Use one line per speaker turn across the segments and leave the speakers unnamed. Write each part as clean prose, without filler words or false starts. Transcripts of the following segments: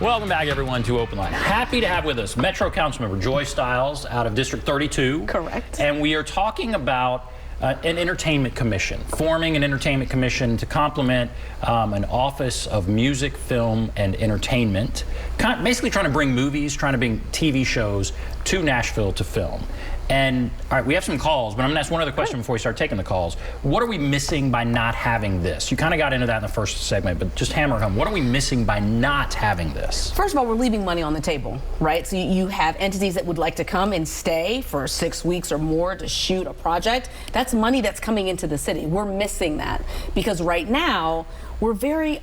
Welcome back, everyone, to OpenLine. Happy to have with us Metro Councilmember Joy Styles out of District 32.
Correct.
And we are talking about an entertainment commission, forming an entertainment commission to complement an Office of Music, Film, and Entertainment, basically trying to bring movies, trying to bring TV shows to Nashville to film. And all right, we have some calls, but I'm gonna ask one other question before we start taking the calls. What are we missing by not having this? You kind of got into that in the first segment, but just hammer it home. What are we missing by not having this?
First of all, we're leaving money on the table, right? So you have entities that would like to come and stay for 6 weeks or more to shoot a project. That's money that's coming into the city. We're missing that because right now we're very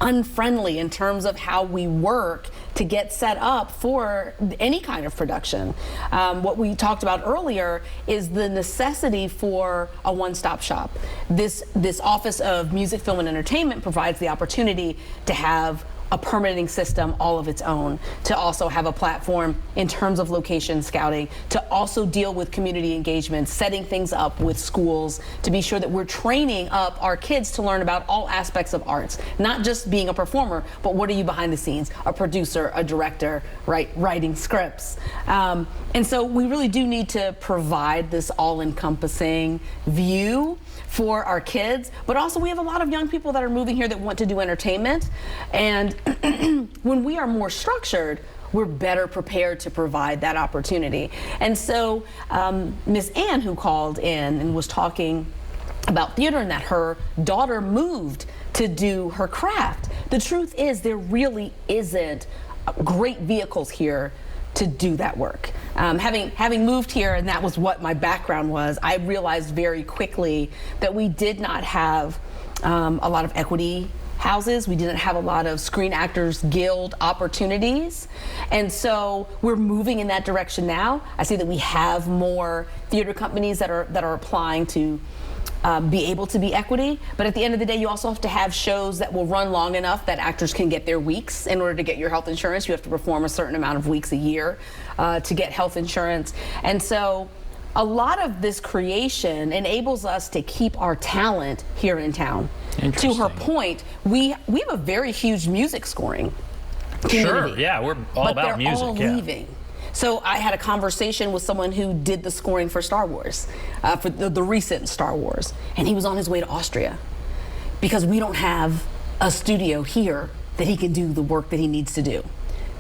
unfriendly in terms of how we work to get set up for any kind of production. What we talked about earlier is the necessity for a one-stop shop. This Office of Music, Film, and Entertainment provides the opportunity to have a permitting system all of its own, to also have a platform in terms of location scouting, to also deal with community engagement, setting things up with schools, to be sure that we're training up our kids to learn about all aspects of arts, not just being a performer, but what are you behind the scenes, a producer, a director, right, writing scripts. And so we really do need to provide this all-encompassing view for our kids, but also we have a lot of young people that are moving here that want to do entertainment. And when we are more structured, we're better prepared to provide that opportunity. And so Ms. Ann, who called in and was talking about theater and that her daughter moved to do her craft. The truth is there really isn't great vehicles here to do that work. Having moved here, and that was what my background was, I realized very quickly that we did not have a lot of equity houses. We didn't have a lot of Screen Actors Guild opportunities. And so we're moving in that direction now. I see that we have more theater companies that are applying to be able to be equity, but at the end of the day, you also have to have shows that will run long enough that actors can get their weeks. In order to get your health insurance, you have to perform a certain amount of weeks a year to get health insurance. And so a lot of this creation enables us to keep our talent here in town. To her point, we have a very huge music scoring community.
Sure, yeah, we're all about music.
But they're all leaving. So I had a conversation with someone who did the scoring for Star Wars, for the recent Star Wars, and he was on his way to Austria because we don't have a studio here that he can do the work that he needs to do.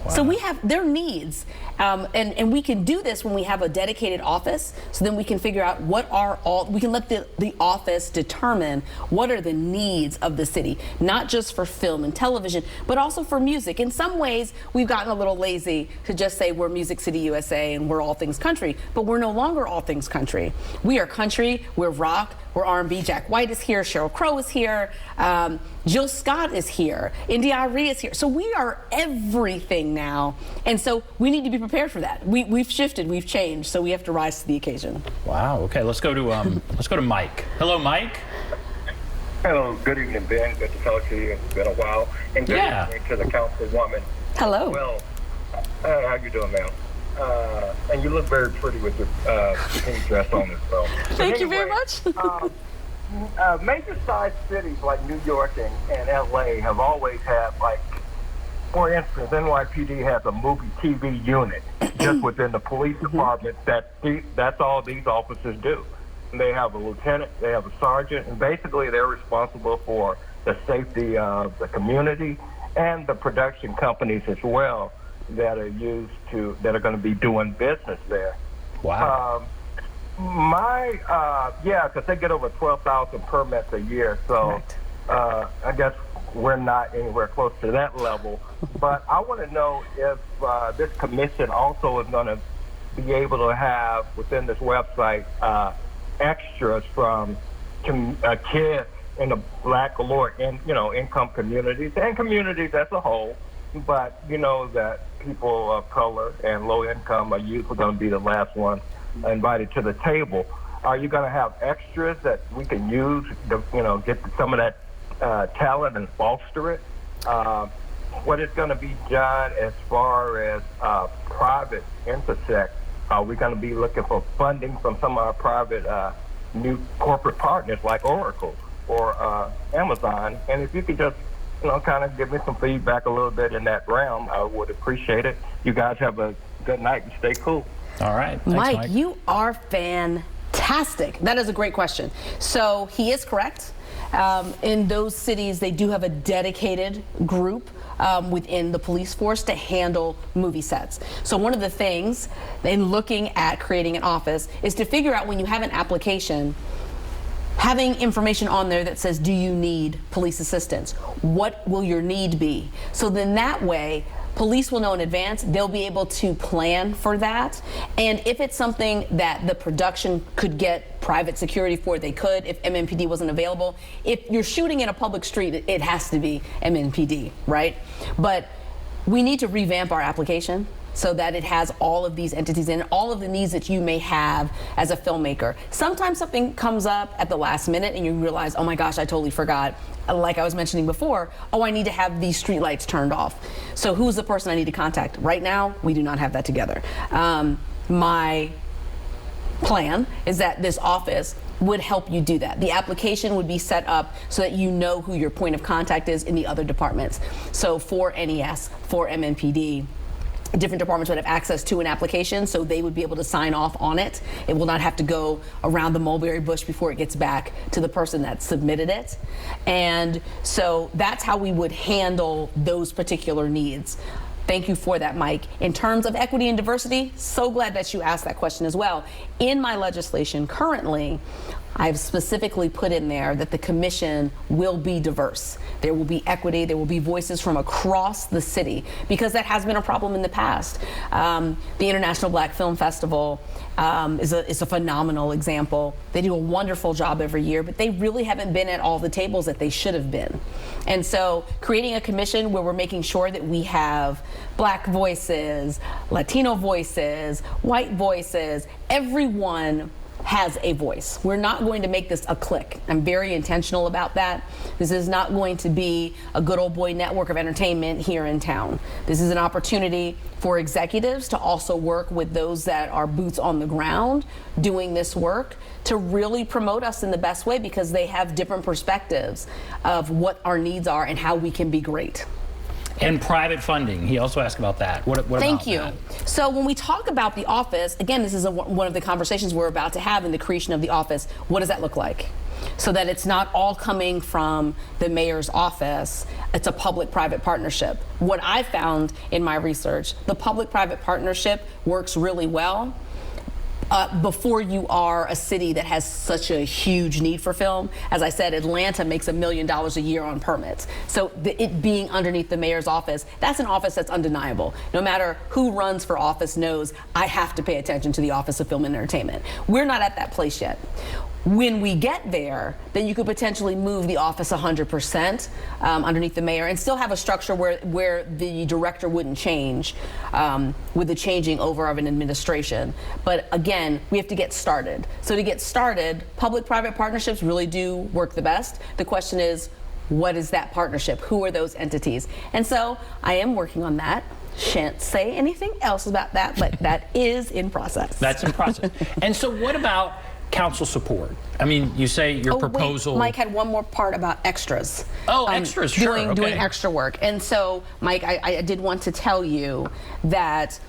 Wow. So we have their needs, and we can do this when we have a dedicated office, so then we can figure out we can let the office determine what are the needs of the city, not just for film and television, but also for music. In some ways, we've gotten a little lazy to just say we're Music City USA and we're all things country, but we're no longer all things country. We are country, we're rock, we're R&B. Jack White is here, Sheryl Crow is here, Jill Scott is here, India Arie is here. So we are everything now, and so we need to be prepared for that. We've shifted, we've changed, so we have to rise to the occasion.
Wow. Okay, let's go to Mike. Hello, Mike.
Hello. Good evening, Ben. Good to talk to you. It's been a while. And good evening to the councilwoman.
Hello.
Well, how you doing, ma'am? And you look very pretty with your pink dress on as well.
Thank you very much.
Major size cities like New York and LA have always had, like, for instance, NYPD has a movie TV unit just within the police department. That's all these officers do. And they have a lieutenant, they have a sergeant, and basically they're responsible for the safety of the community and the production companies as well that are going to be doing business there.
Wow.
Because they get over 12,000 permits a year, so I guess we're not anywhere close to that level. But I want to know if this commission also is going to be able to have within this website extras from kids in the Black or lower income communities and communities as a whole. But you know that people of color and low income are usually going to be the last ones invited to the table. Are you going to have extras that we can use to, get some of that talent and foster it? What is going to be done as far as private intersect? Are we going to be looking for funding from some of our private new corporate partners like Oracle or Amazon? And if you could just kind of give me some feedback a little bit in that realm, I would appreciate it. You guys have a good night and stay cool.
All right. Thanks,
Mike, you are fantastic. That is a great question. So he is correct. In those cities, they do have a dedicated group within the police force to handle movie sets. So one of the things in looking at creating an office is to figure out, when you have an application, having information on there that says, do you need police assistance? What will your need be? So then that way, police will know in advance. They'll be able to plan for that. And if it's something that the production could get private security for, they could, if MMPD wasn't available. If you're shooting in a public street, it has to be MMPD, right? But we need to revamp our application so that it has all of these entities in it, all of the needs that you may have as a filmmaker. Sometimes something comes up at the last minute and you realize, oh my gosh, I totally forgot. Like I was mentioning before, oh, I need to have these street lights turned off. So who's the person I need to contact? Right now, we do not have that together. My plan is that this office would help you do that. The application would be set up so that you know who your point of contact is in the other departments. So for NES, for MMPD, different departments would have access to an application, so they would be able to sign off on it. It will not have to go around the mulberry bush before it gets back to the person that submitted it. And so that's how we would handle those particular needs. Thank you for that, Mike. In terms of equity and diversity, so glad that you asked that question as well. In my legislation currently, I've specifically put in there that the commission will be diverse. There will be equity, there will be voices from across the city, because that has been a problem in the past. The International Black Film Festival is a phenomenal example. They do a wonderful job every year, but they really haven't been at all the tables that they should have been. And so creating a commission where we're making sure that we have Black voices, Latino voices, white voices, everyone has a voice. We're not going to make this a clique. I'm very intentional about that. This is not going to be a good old boy network of entertainment here in town. This is an opportunity for executives to also work with those that are boots on the ground doing this work to really promote us in the best way, because they have different perspectives of what our needs are and how we can be great.
And private funding. He also asked about that. What
Thank
about
you.
that?
So when we talk about the office, again, this is one of the conversations we're about to have in the creation of the office. What does that look like? So that it's not all coming from the mayor's office. It's a public-private partnership. What I found in my research, the public-private partnership works really well before you are a city that has such a huge need for film. As I said, Atlanta makes $1 million a year on permits. So it being underneath the mayor's office, that's an office that's undeniable. No matter who runs for office knows I have to pay attention to the Office of Film and Entertainment. We're not at that place yet. When we get there, then you could potentially move the office 100% underneath the mayor and still have a structure where the director wouldn't change with the changing over of an administration. But again, we have to get started. So to get started, public-private partnerships really do work the best. The question is, what is that partnership? Who are those entities? And so I am working on that. Shan't say anything else about that, but that is in process.
That's in process. And so what about council support? I mean, you say your proposal.
Wait, Mike had one more part about extras.
Oh, extras, sure.
Doing extra work. And so, Mike, I did want to tell you that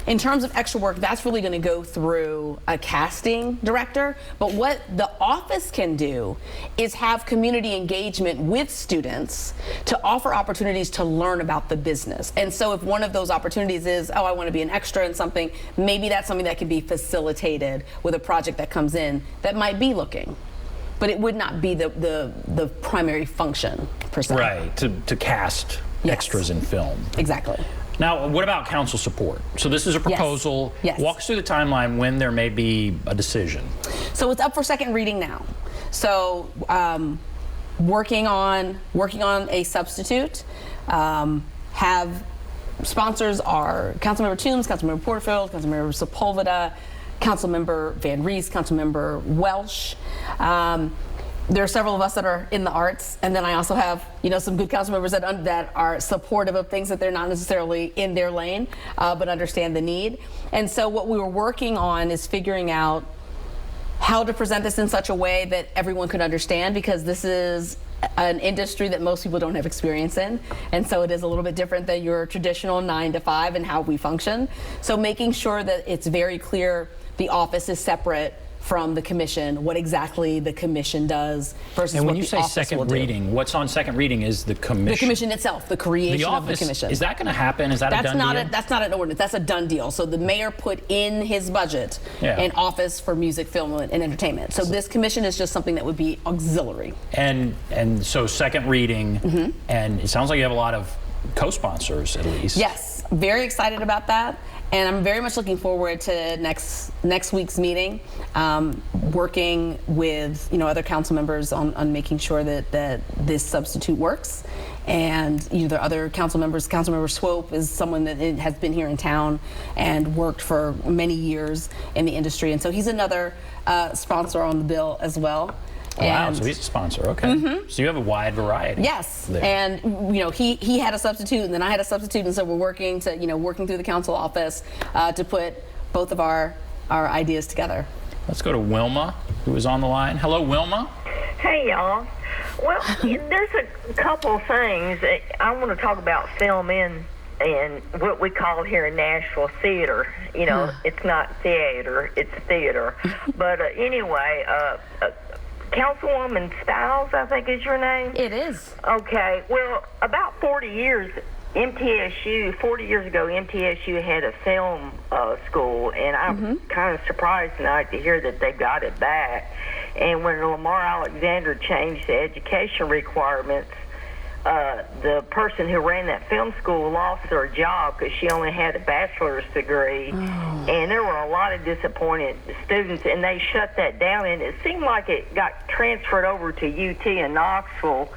in terms of extra work, that's really going to go through a casting director. But what the office can do is have community engagement with students to offer opportunities to learn about the business. And so if one of those opportunities is, oh, I want to be an extra in something, maybe that's something that can be facilitated with a project that comes in that might be looking. But it would not be the primary function, per se.
Right, to cast extras in film.
Exactly.
Now, what about council support? So this is a proposal.
Yes.
Walk us through the timeline when there may be a decision.
So it's up for second reading now. So working on a substitute. Have sponsors are Councilmember Toombs, Councilmember Porterfield, Councilmember Sepulveda, Councilmember Van Rees, Councilmember Welsh. There are several of us that are in the arts, and then I also have, some good council members that are supportive of things that they're not necessarily in their lane, but understand the need. And so what we were working on is figuring out how to present this in such a way that everyone could understand, because this is an industry that most people don't have experience in, and so it is a little bit different than your traditional 9 to 5 and how we function. So making sure that it's very clear the office is separate from the commission, what exactly the commission does versus
And when
what
you
the
say
office will
second
do.
reading, what's on second reading is the commission.
The commission itself, the creation
The
of the
office,
commission.
is that going to happen? Is that a done deal?
That's not an ordinance. That's a done deal. So the mayor put in his budget
Yeah.
an office for music, film, and entertainment. So this commission is just something that would be auxiliary.
And so second reading, and it sounds like you have a lot of co-sponsors at least.
Yes, very excited about that. And I'm very much looking forward to next week's meeting, working with other council members on making sure that this substitute works. And the other council members, Councilmember Swope is someone that has been here in town and worked for many years in the industry, and so he's another sponsor on the bill as well.
Wow,
And
so he's a sponsor. Okay, so you have a wide variety.
yes,
there.
and he had a substitute, and then I had a substitute, and so we're working to working through the council office to put both of our ideas together.
Let's go to Wilma, who is on the line. Hello, Wilma.
Hey, y'all. Well, there's a couple things. I want to talk about film and what we call here in Nashville theater. It's not theater, it's theater. But anyway, Councilwoman Styles, I think is your name?
It is.
Okay. Well, about 40 years ago, MTSU had a film school, and I'm kind of surprised tonight to hear that they got it back. And when Lamar Alexander changed the education requirements, the person who ran that film school lost her job because she only had a bachelor's degree. And there were a lot of disappointed students, and they shut that down. And it seemed like it got transferred over to UT in Knoxville.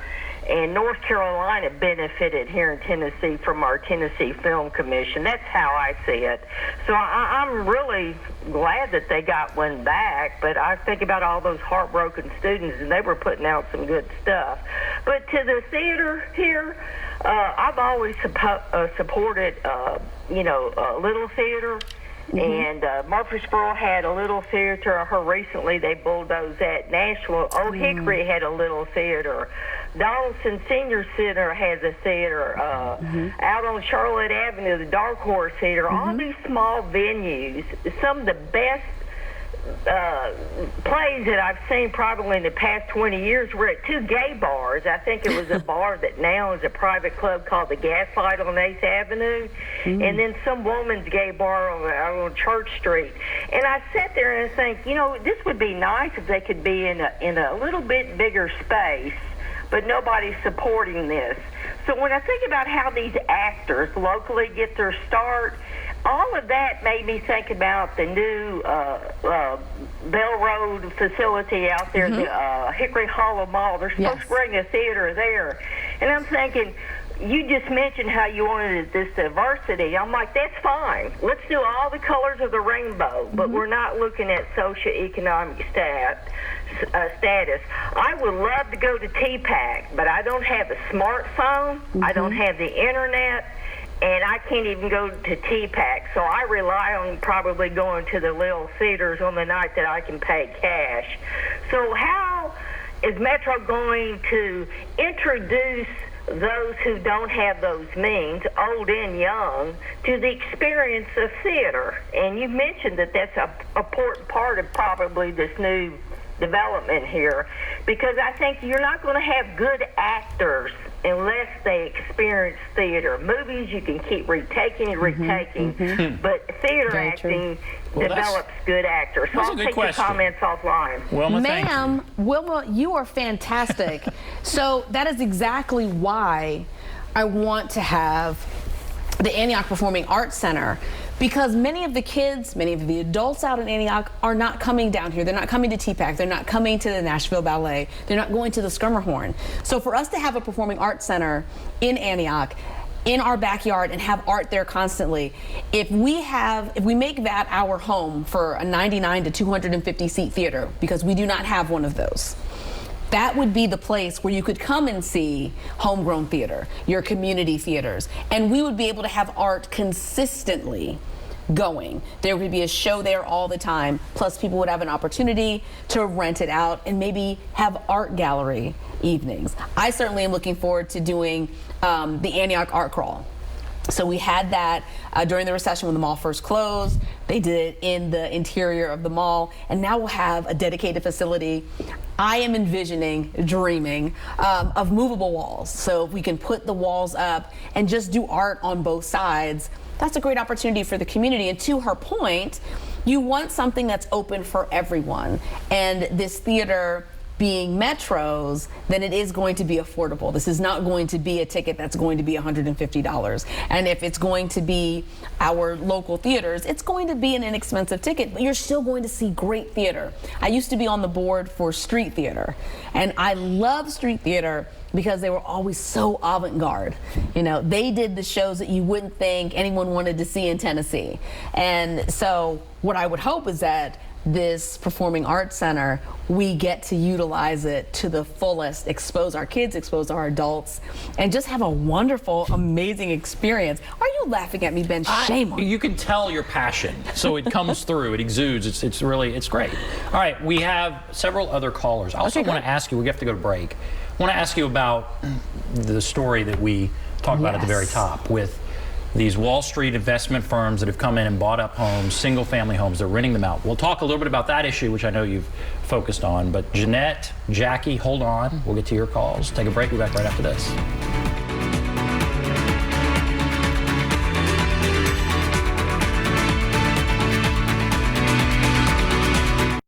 And North Carolina benefited here in Tennessee from our Tennessee Film Commission. That's how I see it. So I'm really glad that they got one back, but I think about all those heartbroken students, and they were putting out some good stuff. But to the theater here, I've always supported, Little Theater. And Murfreesboro had a little theater. I heard recently they bulldozed at Nashville. Old Hickory had a little theater. Donaldson Senior Center has a theater. Out on Charlotte Avenue, the Dark Horse Theater. All these small venues, some of the best plays that I've seen probably in the past 20 years were at two gay bars. I think it was a bar that now is a private club called the Gaslight on 8th Avenue, and then some woman's gay bar on Church Street. And I sat there and think, this would be nice if they could be in a little bit bigger space, but nobody's supporting this. So when I think about how these actors locally get their start, all of that made me think about the new Bell Road facility out there, the Hickory Hollow Mall. They're supposed to bring a theater there. And I'm thinking, you just mentioned how you wanted this diversity. I'm like, that's fine. Let's do all the colors of the rainbow, but we're not looking at socioeconomic status. I would love to go to TPAC, but I don't have a smartphone. I don't have the internet. And I can't even go to TPAC, so I rely on probably going to the little theaters on the night that I can pay cash. So how is Metro going to introduce those who don't have those means, old and young, to the experience of theater? And you mentioned that that's an important part of probably this new development here, because I think you're not going to have good actors unless they experience theater. Movies you can keep retaking and retaking, but theater acting develops good actors. So I'll take your comments offline.
Wilma,
Ma'am, Wilma, you are fantastic. So that is exactly why I want to have the Antioch Performing Arts Center, because many of the kids, many of the adults out in Antioch are not coming down here. They're not coming to TPAC. They're not coming to the Nashville Ballet. They're not going to the Schermerhorn. So for us to have a performing arts center in Antioch, in our backyard, and have art there constantly, if we make that our home for a 99 to 250 seat theater, because we do not have one of those, that would be the place where you could come and see homegrown theater, your community theaters, and we would be able to have art consistently going. There would be a show there all the time, plus people would have an opportunity to rent it out and maybe have art gallery evenings. I certainly am looking forward to doing the Antioch Art Crawl. So we had that during the recession when the mall first closed. They did it in the interior of the mall, and now we'll have a dedicated facility. I am envisioning, dreaming of movable walls. So if we can put the walls up and just do art on both sides, that's a great opportunity for the community. And to her point, you want something that's open for everyone. And this theater being Metro's, then it is going to be affordable. This is not going to be a ticket that's going to be $150. And if it's going to be our local theaters, it's going to be an inexpensive ticket, but you're still going to see great theater. I used to be on the board for street theater, and I love street theater because they were always so avant-garde. You know, they did the shows that you wouldn't think anyone wanted to see in Tennessee. And so what I would hope is that this performing arts center, we get to utilize it to the fullest, expose our kids, expose our adults, and just have a wonderful, amazing experience. Are you laughing at me, Ben? Shame on you.
You can tell your passion, so it comes through, it exudes, it's great. All right, we have several other callers. I also want to ask you, we have to go to break, I want to ask you about the story that we talked about at the very top with these Wall Street investment firms that have come in and bought up homes, single-family homes. They're renting them out. We'll talk a little bit about that issue, which I know you've focused on. But Jeanette, Jackie, hold on. We'll get to your calls. Take a break. We'll be back right after this.